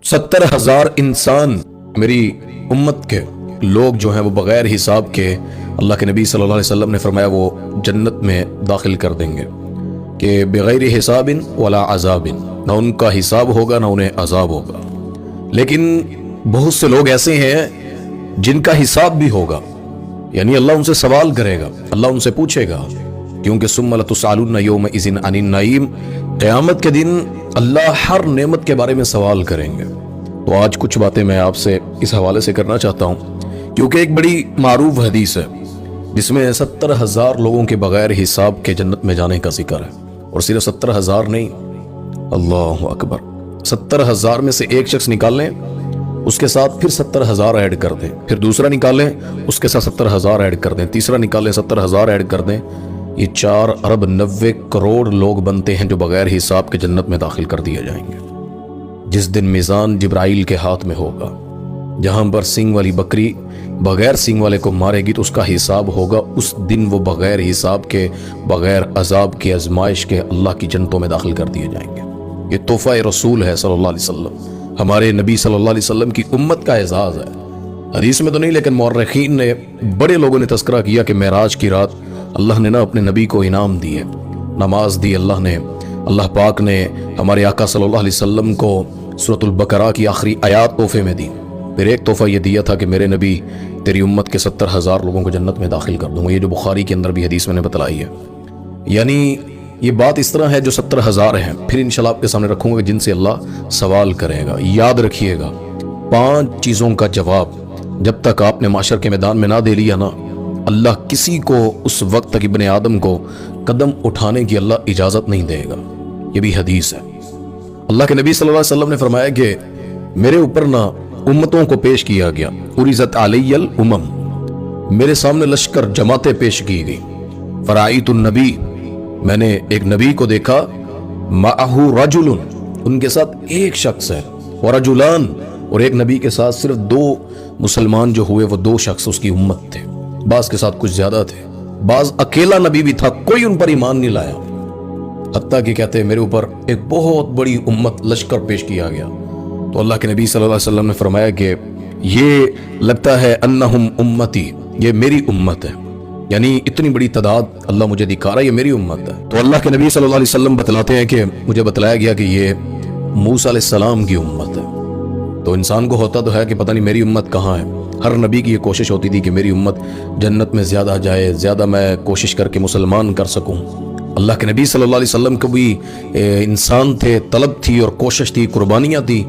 70,000 انسان میری امت کے لوگ جو ہیں وہ بغیر حساب کے اللہ کے نبی صلی اللہ علیہ وسلم نے فرمایا وہ جنت میں داخل کر دیں گے کہ بغیر حساب ولا عذاب، نہ ان کا حساب ہوگا نہ انہیں عذاب ہوگا۔ لیکن بہت سے لوگ ایسے ہیں جن کا حساب بھی ہوگا، یعنی اللہ ان سے سوال کرے گا، اللہ ان سے پوچھے گا، کیونکہ ثم لتسألن یومئذ عن النعیم، قیامت کے دن اللہ ہر نعمت کے بارے میں سوال کریں گے۔ تو آج کچھ باتیں میں آپ سے اس حوالے سے کرنا چاہتا ہوں، کیونکہ ایک بڑی معروف حدیث ہے جس میں 70,000 لوگوں کے بغیر حساب کے جنت میں جانے کا ذکر ہے، اور صرف 70,000 نہیں، اللہ اکبر، 70,000 میں سے ایک شخص نکال لیں، اس کے ساتھ پھر 70,000 ایڈ کر دیں، پھر دوسرا نکالیں اس کے ساتھ 70,000 ایڈ کر دیں، تیسرا نکالیں 70,000 ایڈ کر دیں، یہ 4 ارب 90 کروڑ لوگ بنتے ہیں جو بغیر حساب کے جنت میں داخل کر دیے جائیں گے۔ جس دن میزان جبرائیل کے ہاتھ میں ہوگا، جہاں پر سینگ والی بکری بغیر سینگ والے کو مارے گی تو اس کا حساب ہوگا، اس دن وہ بغیر حساب کے، بغیر عذاب کے، آزمائش کے اللہ کی جنتوں میں داخل کر دیے جائیں گے۔ یہ تحفہ رسول ہے صلی اللہ علیہ وسلم، ہمارے نبی صلی اللہ علیہ وسلم کی امت کا اعزاز ہے۔ حدیث میں تو نہیں، لیکن مورخین نے، بڑے لوگوں نے تذکرہ کیا کہ معراج کی رات اللہ نے اپنے نبی کو انعام دیے، نماز دی اللہ نے، اللہ پاک نے ہمارے آقا صلی اللہ علیہ وسلم کو سورۃ البقرہ کی آخری آیات تحفے میں دی۔ پھر ایک تحفہ یہ دیا تھا کہ میرے نبی تیری امت کے 70,000 لوگوں کو جنت میں داخل کر دوں گا، یہ جو بخاری کے اندر بھی حدیث میں نے بتلائی ہے۔ یعنی یہ بات اس طرح ہے جو 70,000 ہیں، پھر انشاءاللہ آپ کے سامنے رکھوں گا جن سے اللہ سوال کرے گا۔ یاد رکھیے گا 5 چیزوں کا جواب جب تک آپ نے معاشر کے میدان میں نہ دے لیا نا، اللہ کسی کو اس وقت تک ابن آدم کو قدم اٹھانے کی اللہ اجازت نہیں دے گا۔ یہ بھی حدیث ہے۔ اللہ کے نبی صلی اللہ علیہ وسلم نے فرمایا کہ میرے اوپر نہ امتوں کو پیش کیا گیا، عرضت علی الامم، میرے سامنے لشکر جماعتیں پیش کی گئی، فرائیت النبی، میں نے ایک نبی کو دیکھا، معہ رجل، ان کے ساتھ ایک شخص ہے، ورجلان، اور ایک نبی کے ساتھ صرف 2 مسلمان جو ہوئے وہ 2 شخص اس کی امت تھے، بعض کے ساتھ کچھ زیادہ تھے، بعض اکیلا نبی بھی تھا، کوئی ان پر ایمان نہیں لایا، حتیٰ کہ کہتے ہیں میرے اوپر ایک بہت بڑی امت لشکر پیش کیا گیا۔ تو اللہ کے نبی صلی اللہ علیہ وسلم نے فرمایا کہ یہ لگتا ہے انہم امتی، یہ میری امت ہے، یعنی اتنی بڑی تعداد اللہ مجھے دکھا رہا ہے، یہ میری امت ہے۔ تو اللہ کے نبی صلی اللہ علیہ وسلم بتلاتے ہیں کہ مجھے بتلایا گیا کہ یہ موسیٰ علیہ السلام کی امت ہے۔ تو انسان کو ہوتا تو ہے کہ پتہ نہیں میری امت کہاں ہے، ہر نبی کی یہ کوشش ہوتی تھی کہ میری امت جنت میں زیادہ جائے، زیادہ میں کوشش کر کے مسلمان کر سکوں۔ اللہ کے نبی صلی اللہ علیہ وسلم کو بھی انسان تھے، طلب تھی اور کوشش تھی، قربانیاں تھی